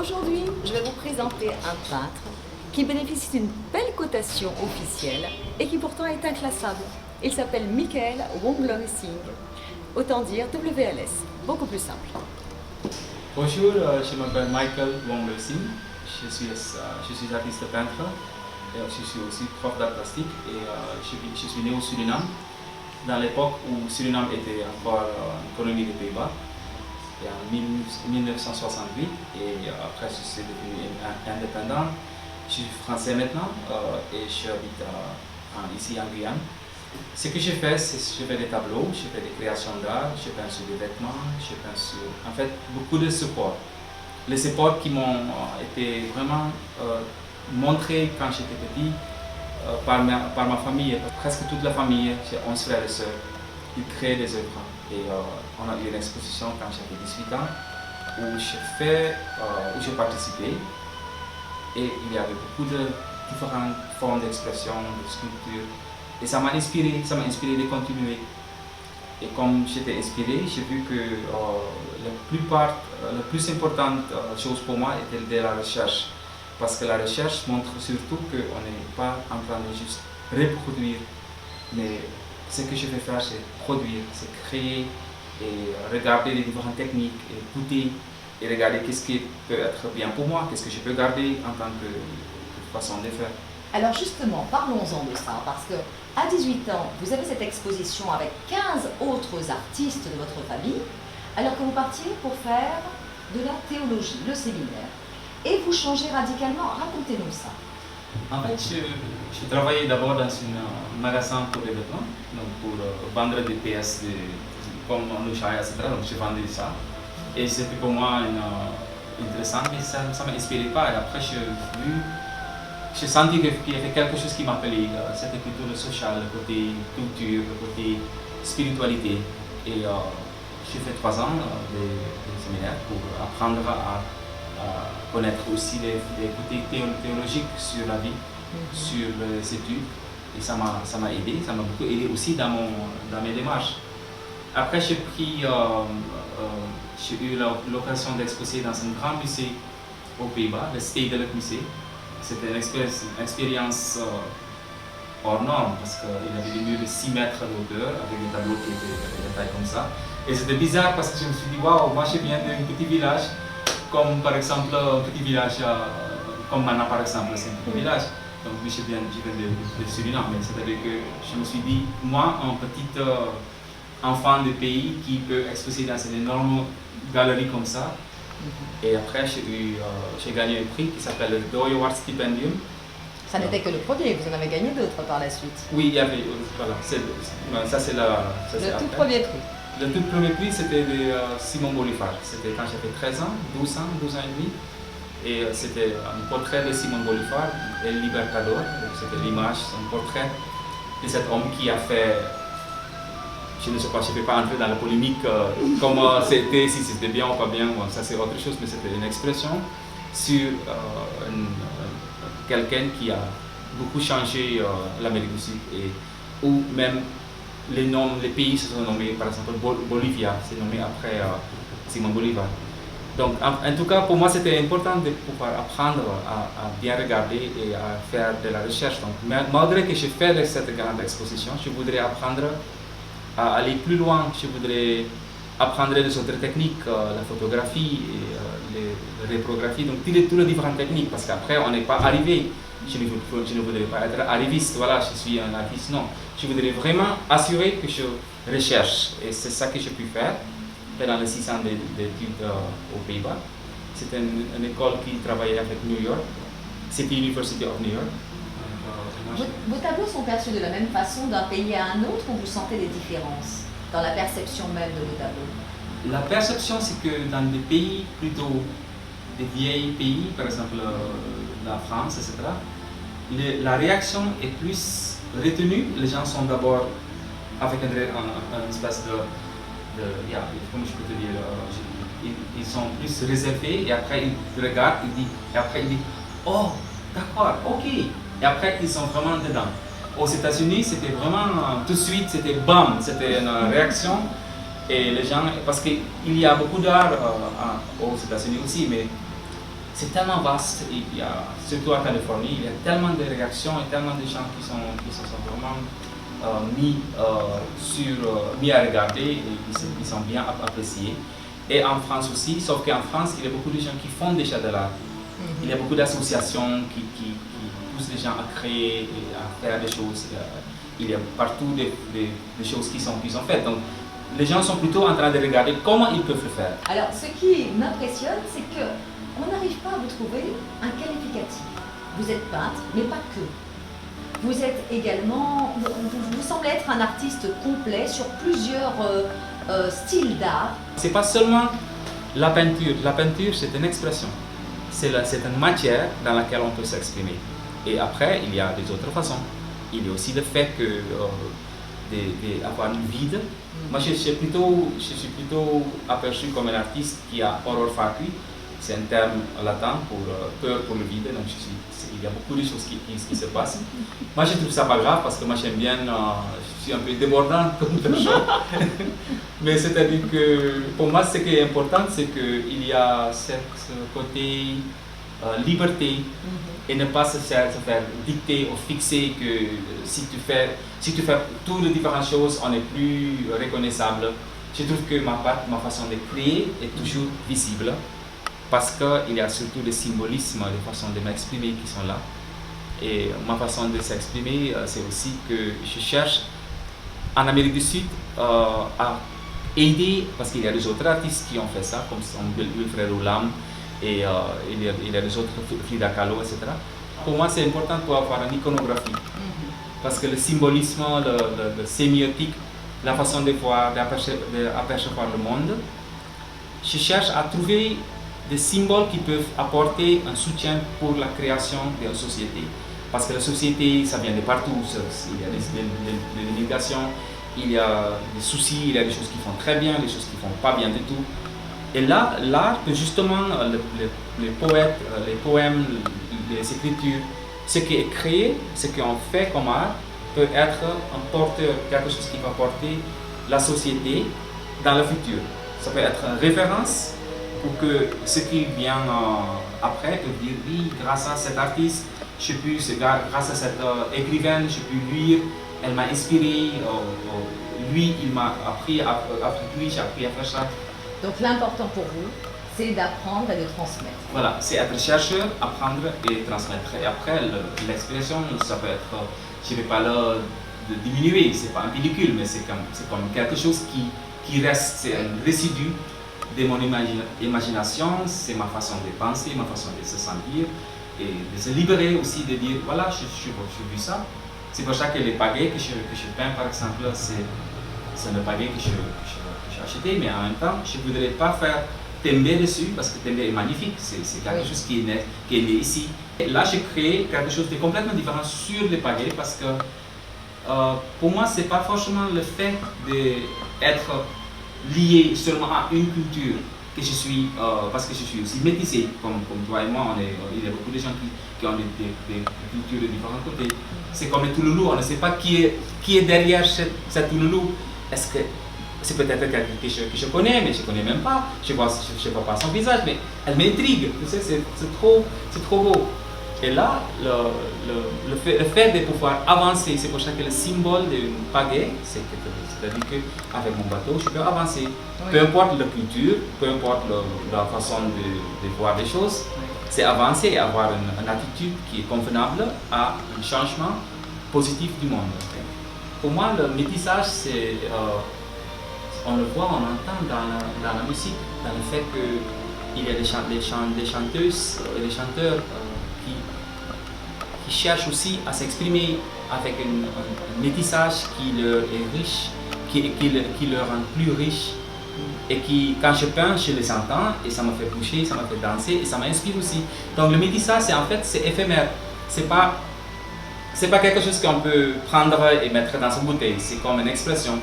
Aujourd'hui, je vais vous présenter un peintre qui bénéficie d'une belle cotation officielle et qui pourtant est inclassable. Il s'appelle Michael Wong-Loeng-Sing, autant dire WLS, beaucoup plus simple. Bonjour, je m'appelle Michael Wong-Loeng-Sing, je suis artiste peintre, et je suis aussi prof d'art plastique et je suis né au Suriname, dans l'époque où Suriname était encore une colonie des Pays-Bas. Et en 1968 et après je suis devenu indépendant. Je suis français maintenant et je habite ici en Guyane. Ce que je fais, c'est que je fais des tableaux, je fais des créations d'art, je peins sur des vêtements, je peins sur en fait beaucoup de supports. Les supports qui m'ont été vraiment montrés quand j'étais petit par ma famille, presque toute la famille, j'ai 11 frères et sœurs, ils créent des œuvres. Et on a eu une exposition quand j'avais 18 ans où j'ai participé et il y avait beaucoup de différentes formes d'expression, de sculpture et ça m'a inspiré de continuer. Et comme j'étais inspiré, j'ai vu que la plus importante chose pour moi était de la recherche. Parce que la recherche montre surtout qu'on n'est pas en train de juste reproduire, mais ce que je vais faire, c'est produire, c'est créer et regarder les différentes techniques, et écouter et regarder qu'est-ce qui peut être bien pour moi, qu'est-ce que je peux garder en tant que façon de faire. Alors justement, parlons-en de ça, parce que à 18 ans, vous avez cette exposition avec 15 autres artistes de votre famille, alors que vous partiez pour faire de la théologie, le séminaire, et vous changez radicalement. Racontez-nous ça. En fait, je travaillais d'abord dans un magasin pour les vêtements, donc pour vendre des pièces comme le chaya, etc. Donc je vendais ça. Et c'était pour moi intéressant, mais ça ne m'inspirait pas. Et après, j'ai senti qu'il y avait quelque chose qui m'appelait. C'était plutôt le social, le côté culture, le côté spiritualité. Et j'ai fait 3 ans de séminaire pour apprendre à connaître aussi les côtés théologiques sur la vie, sur les études. Et ça m'a aidé, ça m'a beaucoup aidé aussi dans mes démarches. Après, j'ai eu l'occasion d'exposer dans un grand musée aux Pays-Bas, le Stedelijk Musée. C'était une expérience hors norme parce qu'il y avait des murs de 6 mètres de hauteur avec des tableaux qui étaient de taille comme ça. Et c'était bizarre parce que je me suis dit, waouh, moi je viens d'un petit village, comme par exemple un petit village comme Mana par exemple, c'est un petit village. Donc je viens de Suriname, mais c'est-à-dire que je me suis dit, moi, un petit enfant de pays qui peut exposer dans une énorme galerie comme ça. Et après, j'ai gagné un prix qui s'appelle le Doyo Art Stipendium. Ça n'était que le premier, vous en avez gagné d'autres par la suite. Oui, il y avait, voilà, ça c'est le tout premier prix. Le tout premier prix, c'était de Simon Bolivar. C'était quand j'avais 13 ans, 12 ans et demi. Et c'était un portrait de Simon Bolivar, El Libertador. C'était l'image, un portrait de cet homme qui a fait. Je ne sais pas, je ne vais pas entrer dans la polémique, comment c'était, si c'était bien ou pas bien, bon, ça c'est autre chose, mais c'était une expression sur quelqu'un qui a beaucoup changé l'Amérique du Sud, où même les pays se sont nommés, par exemple Bolivia, c'est nommé après Simon Bolivar. Donc en tout cas, pour moi c'était important de pouvoir apprendre à bien regarder et à faire de la recherche. Donc, malgré que je fais cette grande exposition, je voudrais apprendre à aller plus loin, je voudrais apprendre les autres techniques, la photographie, et la reprographie, donc toutes les différentes techniques, parce qu'après on n'est pas arrivé, je ne voudrais pas être arriviste, voilà, je suis un artiste, non. Je voudrais vraiment assurer que je recherche, et c'est ça que j'ai pu faire pendant les 6 ans d'études aux Pays-Bas. C'était une école qui travaillait avec New York, City University of New York. Vos tableaux sont perçus de la même façon d'un pays à un autre ou vous sentez des différences dans la perception même de vos tableaux? La perception, c'est que dans des pays plutôt des vieilles pays, par exemple la France, etc., la réaction est plus retenue. Les gens sont d'abord avec un espèce comment je peux te dire, ils sont plus réservés et après ils regardent, ils disent, oh, d'accord, ok. Et après, ils sont vraiment dedans. Aux États-Unis, c'était vraiment tout de suite, c'était bam, c'était une réaction. Et les gens, parce qu'il y a beaucoup d'art aux États-Unis aussi, mais c'est tellement vaste, il y a, surtout en Californie, il y a tellement de réactions et tellement de gens qui se sont vraiment mis à regarder et qui sont bien appréciés. Et en France aussi, sauf qu'en France, il y a beaucoup de gens qui font déjà de l'art. Il y a beaucoup d'associations qui poussent les gens à créer et à faire des choses. Il y a partout des choses qui sont faites. Donc, les gens sont plutôt en train de regarder comment ils peuvent le faire. Alors, ce qui m'impressionne, c'est qu'on n'arrive pas à vous trouver un qualificatif. Vous êtes peintre, mais pas que. Vous êtes également, vous semblez être un artiste complet sur plusieurs styles d'art. C'est pas seulement la peinture. La peinture, c'est une expression. C'est une matière dans laquelle on peut s'exprimer. Et après, il y a des autres façons. Il y a aussi le fait d'avoir une vide. Moi, je suis plutôt aperçu comme un artiste qui a horror facui. C'est un terme latin pour peur pour le vide. Donc, il y a beaucoup de choses qui se passent. Moi, je trouve ça pas grave parce que moi, j'aime bien, je suis un peu débordant comme personne. Mais c'est-à-dire que pour moi, ce qui est important, c'est qu'il y a ce côté liberté et ne pas se faire dicter ou fixer que si tu fais toutes les différentes choses, on est plus reconnaissable. Je trouve que ma façon de créer est toujours visible parce qu'il y a surtout des symbolismes, des façons de m'exprimer qui sont là. Et ma façon de s'exprimer, c'est aussi que je cherche en Amérique du Sud à aider, parce qu'il y a des autres artistes qui ont fait ça, comme Wilfred Olam, et il y a des autres, Frida Kahlo, etc. Pour moi, c'est important pour avoir une iconographie, parce que le symbolisme, le sémiotique, la façon de voir, d'apercevoir le monde, je cherche à trouver des symboles qui peuvent apporter un soutien pour la création d'une société. Parce que la société, ça vient de partout, il y a des migrations, il y a des soucis, il y a des choses qui font très bien, des choses qui ne font pas bien du tout. Et là, l'art, justement, les poètes, les poèmes, les écritures, ce qui est créé, ce qu'on fait comme art, peut être un porteur, quelque chose qui va porter la société dans le futur. Ça peut être une référence pour que ce qui vient après peut dire oui, grâce à cet artiste, je peux, grâce à cette écrivaine, je peux lire, elle m'a inspiré, lui, il m'a appris, après lui, j'ai appris à faire ça. Donc l'important pour vous, c'est d'apprendre et de transmettre. Voilà, c'est être chercheur, apprendre et transmettre. Et après, l'expression, ça peut être, je ne vais pas là de diminuer, c'est pas un pellicule, mais c'est comme quelque chose qui reste, c'est un résidu de mon imagination, c'est ma façon de penser, ma façon de se sentir et de se libérer aussi, de dire voilà, j'ai vu ça. C'est pour ça que les pagaies que je peins, par exemple, c'est le pagaie que j'ai acheté, mais en même temps, je ne voudrais pas faire Tembe dessus, parce que Tembe est magnifique, c'est quelque chose qui est né ici. Et là, j'ai créé quelque chose de complètement différent sur les pagaies, parce que pour moi, ce n'est pas forcément le fait d'être lié seulement à une culture que je suis, parce que je suis aussi métissé, comme toi et moi, il y a beaucoup de gens qui ont des cultures de différents côtés. C'est comme le Touloulou, on ne sait pas qui est derrière cette Touloulou. Est-ce que c'est peut-être quelqu'un que je connais, mais je ne connais même pas, je ne vois pas son visage, mais elle m'intrigue, tu sais, c'est trop beau. Et là, le fait de pouvoir avancer, c'est pour ça que le symbole d'une pagaie, c'est-à-dire qu'avec mon bateau, je peux avancer. Oui. Peu importe la culture, peu importe la façon de voir les choses, c'est avancer et avoir une attitude qui est convenable à un changement positif du monde. Pour moi, le métissage, c'est, on le voit, on entend dans la musique, dans le fait qu'il y a des chanteuses et des chanteurs qui cherchent aussi à s'exprimer avec un métissage qui leur est riche, qui leur rend plus riche. Et qui, quand je peins, je les entends et ça me fait bouger, ça me fait danser et ça m'inspire aussi. Donc le métissage, c'est éphémère. C'est pas quelque chose qu'on peut prendre et mettre dans une bouteille. C'est comme une expression.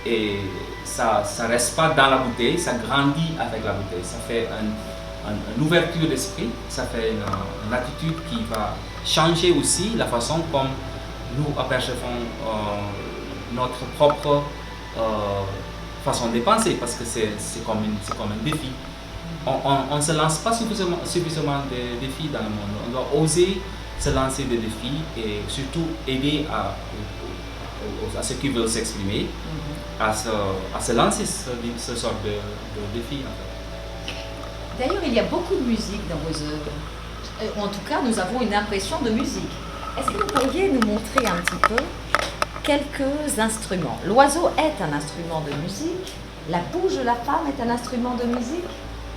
Et ça reste pas dans la bouteille, ça grandit avec la bouteille. Ça fait une ouverture d'esprit, ça fait une attitude qui va changer aussi la façon comme nous apercevons notre propre façon de penser, parce que c'est comme un défi. on ne se lance pas suffisamment de défis dans le monde. On doit oser se lancer des défis et surtout aider à ceux qui veulent s'exprimer à se lancer ce genre de défis. En fait. D'ailleurs, il y a beaucoup de musique dans vos œuvres. En tout cas, nous avons une impression de musique. Est-ce que vous pourriez nous montrer un petit peu quelques instruments? L'oiseau est un instrument de musique. La bouche de la femme est un instrument de musique.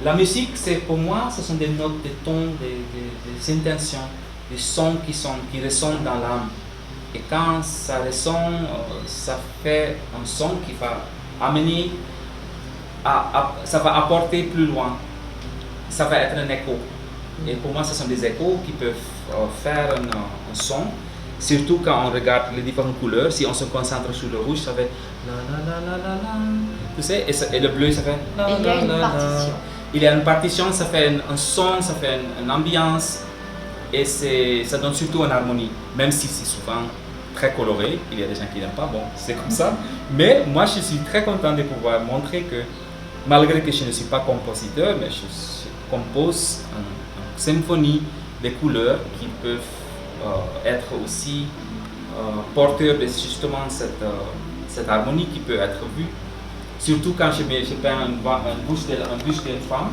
La musique, pour moi, ce sont des notes, des tons, des intentions, des sons qui résonnent dans l'âme. Et quand ça résonne, ça fait un son qui va amener, ça va apporter plus loin. Ça va être un écho. Et pour moi, ce sont des échos qui peuvent faire un son. Surtout quand on regarde les différentes couleurs, si on se concentre sur le rouge, ça fait la la la la la la. Tu sais, et le bleu, ça fait la la la. Et il y a une partition. Il y a une partition, ça fait un son, ça fait une ambiance. Et ça donne surtout une harmonie. Même si c'est souvent très coloré, il y a des gens qui n'aiment pas, bon, c'est comme ça. Mais moi, je suis très content de pouvoir montrer que, malgré que je ne suis pas compositeur, mais je compose une symphonie de couleurs qui peuvent être aussi porteurs de justement cette harmonie qui peut être vue. Surtout quand je peins une bouche d'une femme,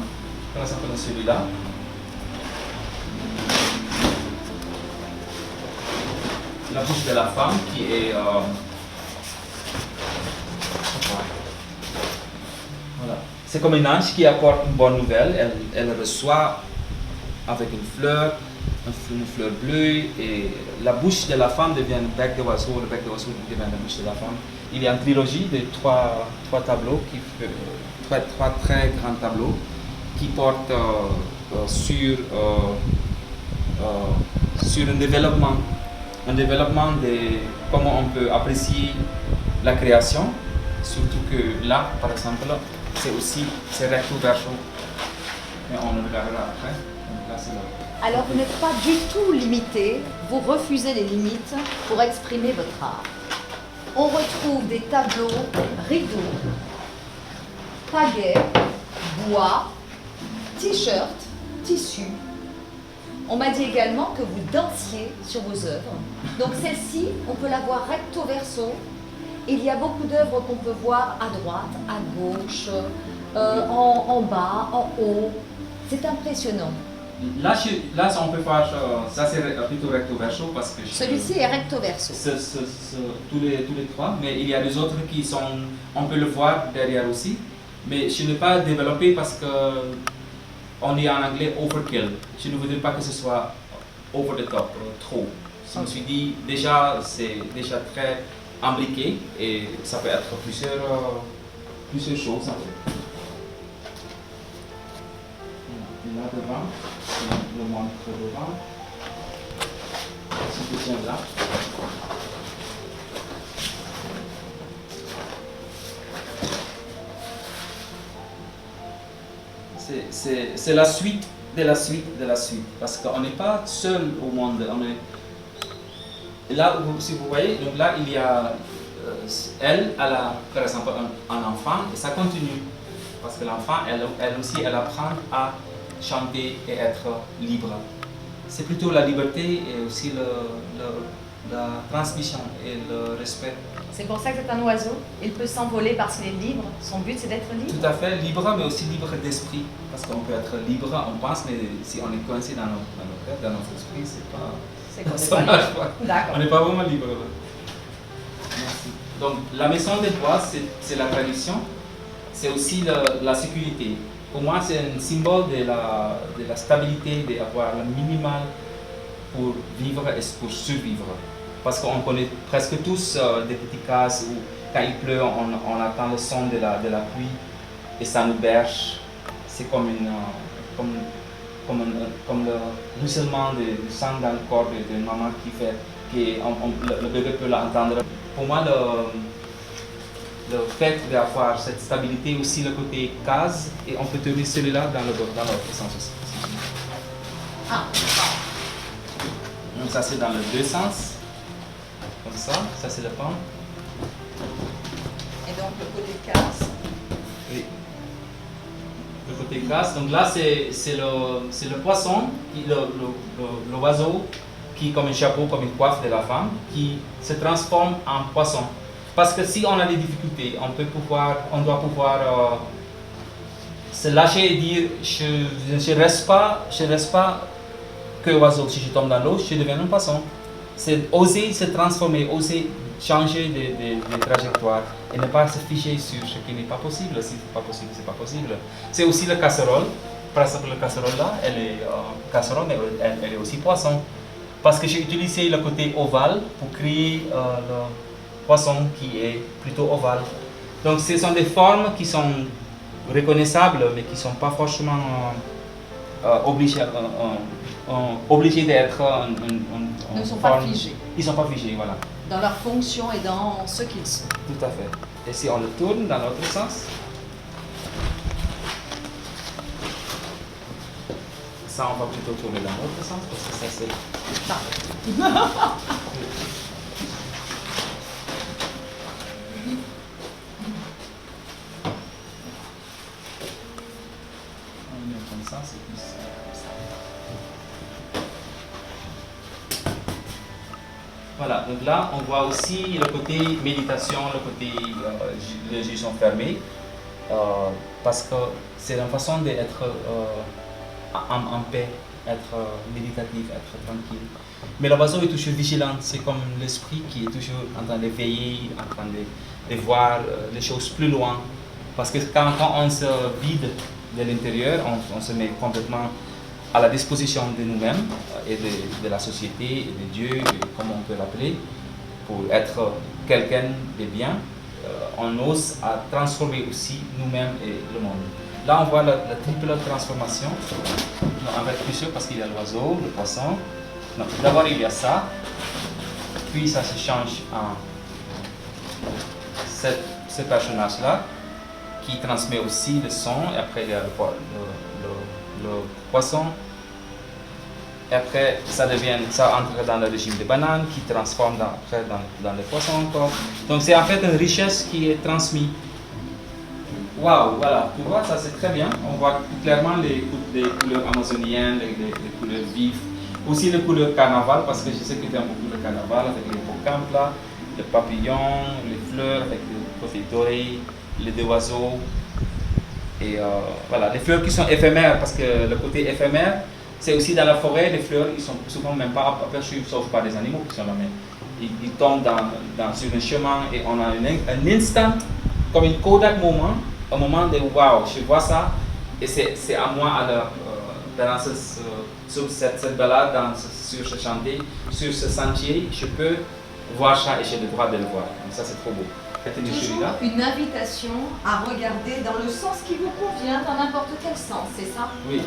comme ça s'appelle celui-là. La bouche de la femme qui est voilà. C'est comme un ange qui apporte une bonne nouvelle. Elle reçoit avec une fleur bleue, et la bouche de la femme devient le bec de l'oiseau, le bec de l'oiseau devient la bouche de la femme. Il y a une trilogie de trois tableaux, trois très grands tableaux qui portent sur un développement de comment on peut apprécier la création, surtout que là, par exemple, c'est recto verso, mais on le regardera après. Donc là, c'est là. Alors vous n'êtes pas du tout limité, vous refusez les limites pour exprimer votre art. On retrouve des tableaux, rideaux, pagaies, bois, t-shirts, tissus. On m'a dit également que vous dansiez sur vos œuvres. Donc celle-ci, on peut la voir recto verso. Il y a beaucoup d'œuvres qu'on peut voir à droite, à gauche, en bas, en haut. C'est impressionnant. Là, on peut faire ça, c'est plutôt recto verso parce que celui-ci est recto verso. Tous les trois, mais il y a des autres qui sont, on peut le voir derrière aussi, mais je n'ai pas développé parce que on est en anglais overkill. Je ne voudrais pas que ce soit over the top, trop. Je me suis dit déjà c'est déjà très imbriqué et ça peut être plusieurs choses en fait. Là devant, je le montre devant. Si je tiens là. C'est la suite de la suite de la suite. Parce qu'on n'est pas seul au monde. Là, si vous voyez, donc là, il y a elle a par exemple un enfant et ça continue. Parce que l'enfant, elle aussi, elle apprend à chanter et être libre. C'est plutôt la liberté et aussi la transmission et le respect. C'est pour ça que c'est un oiseau. Il peut s'envoler parce qu'il est libre. Son but, c'est d'être libre. Tout à fait, libre, mais aussi libre d'esprit. Parce qu'on peut être libre, on pense, mais si on est coincé dans notre tête, dans notre esprit, c'est pas... Ça marche pas. D'accord. On n'est pas vraiment libre. Merci. Donc, la maison des bois, c'est la tradition. C'est aussi la sécurité. Pour moi, c'est un symbole de la stabilité, d'avoir le minimal pour vivre et pour survivre. Parce qu'on connaît presque tous des petites cases où, quand il pleut, on attend le son de la pluie et ça nous berce. C'est comme le ruissellement du sang dans le corps d'une maman qui fait que le bébé peut l'entendre. Pour moi, le fait d'avoir cette stabilité aussi le côté case, et on peut tenir celui-là dans l'autre sens aussi. Ah. Donc ça c'est dans les deux sens, comme ça c'est le pan. Et donc le côté case. Oui. le côté crasse. Donc là, c'est le poisson, l'oiseau qui, comme un chapeau, comme une coiffe de la femme, qui se transforme en poisson. Parce que si on a des difficultés, on doit pouvoir se lâcher et dire je ne reste pas que oiseau. Si je tombe dans l'eau, je deviens un poisson. C'est oser se transformer, oser changer de trajectoire et ne pas se ficher sur ce qui n'est pas possible. Si c'est pas possible, c'est pas possible. C'est aussi la casserole. Par exemple, la casserole là, elle est casserole, mais elle est aussi poisson. Parce que j'ai utilisé le côté ovale pour créer le poisson qui est plutôt ovale. Donc ce sont des formes qui sont reconnaissables, mais qui ne sont pas forcément obligés d'être ne sont pas figés. Ils ne sont pas figés, voilà. Dans leur fonction et dans ce qu'ils sont. Tout à fait. Et si on le tourne dans l'autre sens, ça on va plutôt tourner dans l'autre sens parce que ça c'est... On met comme ça, c'est plus comme ça. Voilà, donc là on voit aussi le côté méditation, le côté les yeux sont fermés, parce que c'est une façon d'être en paix, être méditatif, être tranquille. Mais l'oiseau est toujours vigilant, c'est comme l'esprit qui est toujours en train de veiller, en train de voir les choses plus loin. Parce que quand on se vide de l'intérieur, on se met complètement à la disposition de nous-mêmes et de la société et de Dieu, comme on peut l'appeler, pour être quelqu'un de bien. On ose à transformer aussi nous-mêmes et le monde. Là, on voit la triple transformation. Non, on va être plus sûr parce qu'il y a l'oiseau, le poisson. D'abord, il y a ça. Puis, ça se change en ce personnage-là qui transmet aussi le son. Et après, il y a le poisson. Et après, ça entre dans le régime des bananes qui transforme après dans le poisson encore. Donc, c'est en fait une richesse qui est transmise. Waouh, voilà, tu vois, ça c'est très bien. On voit clairement les couleurs amazoniennes, les couleurs vives. Aussi les couleurs carnaval, parce que je sais que tu aimes beaucoup le carnaval avec les hippocampes là, les papillons, les fleurs avec les côtés dorés, les deux oiseaux. Et voilà, les fleurs qui sont éphémères, parce que le côté éphémère, c'est aussi dans la forêt, les fleurs, ils sont souvent même pas aperçus, sauf par des animaux qui sont là. Mais ils tombent sur un chemin et on a un instant, comme une Kodak moment, un moment de waouh, je vois ça et c'est à moi sur cette balade, sur ce chantier, sur ce sentier, je peux voir ça et j'ai le droit de le voir. Donc ça c'est trop beau. Toujours une invitation à regarder dans le sens qui vous convient, dans n'importe quel sens, c'est ça? Oui.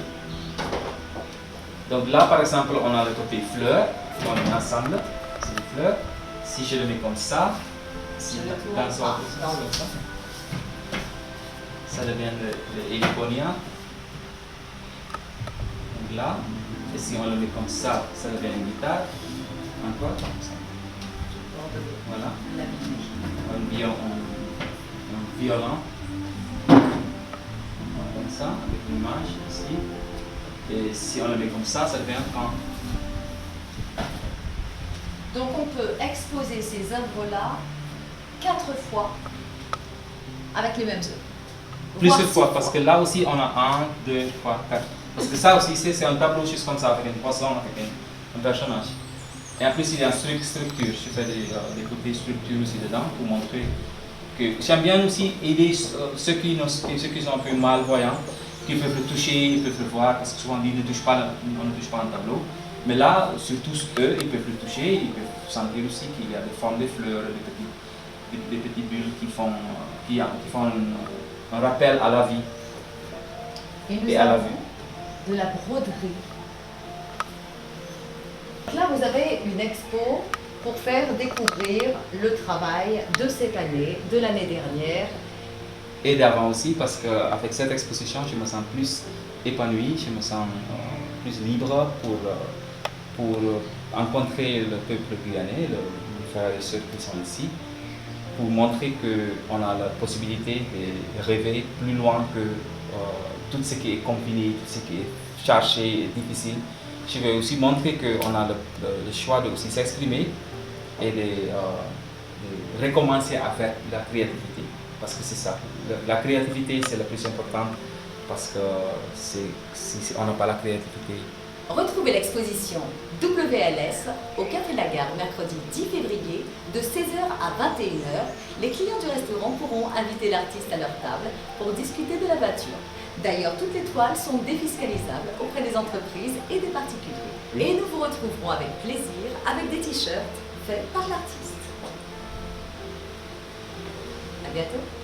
Donc là par exemple on a le côté fleur, on est ensemble, c'est les fleurs. Si je le mets comme ça, ça devient le Heliconia. Donc là, et si on le met comme ça devient une guitare. Encore comme ça. Voilà. Un violon. Comme ça, avec l'image ici. Et si on le met comme ça devient un camp. Donc on peut exposer ces œuvres-là 4 fois avec les mêmes œuvres. Plusieurs fois, parce que là aussi on a 1, 2, 3, 4. Parce que ça aussi c'est un tableau juste comme ça, avec un poisson, avec un personnage. Et en plus il y a une structure, je fais des côtés structure aussi dedans pour montrer que j'aime bien aussi aider ceux qui sont un peu malvoyants, qui peuvent le toucher, ils peuvent le voir, parce que souvent on ne touche pas un tableau. Mais là, surtout eux, ils peuvent le toucher, ils peuvent sentir aussi qu'il y a des formes de fleurs, des petites bulles qui font un rappel à la vie et à la vue. De la broderie. Là, vous avez une expo pour faire découvrir le travail de cette année, de l'année dernière. Et d'avant aussi, parce qu'avec cette exposition, je me sens plus épanoui, je me sens plus libre pour rencontrer le peuple guyanais, les frères et sœurs qui sont ici, pour montrer qu'on a la possibilité de rêver plus loin que tout ce qui est compliqué, tout ce qui est cherché et difficile. Je vais aussi montrer qu'on a le choix de aussi s'exprimer et de recommencer à faire la créativité. Parce que c'est ça, la créativité c'est le plus important parce que si on n'a pas la créativité. Retrouvez l'exposition WLS au Café La Gare mercredi 10 février de 16h à 21h. Les clients du restaurant pourront inviter l'artiste à leur table pour discuter de la peinture. D'ailleurs, toutes les toiles sont défiscalisables auprès des entreprises et des particuliers. Et nous vous retrouverons avec plaisir avec des t-shirts faits par l'artiste. À bientôt.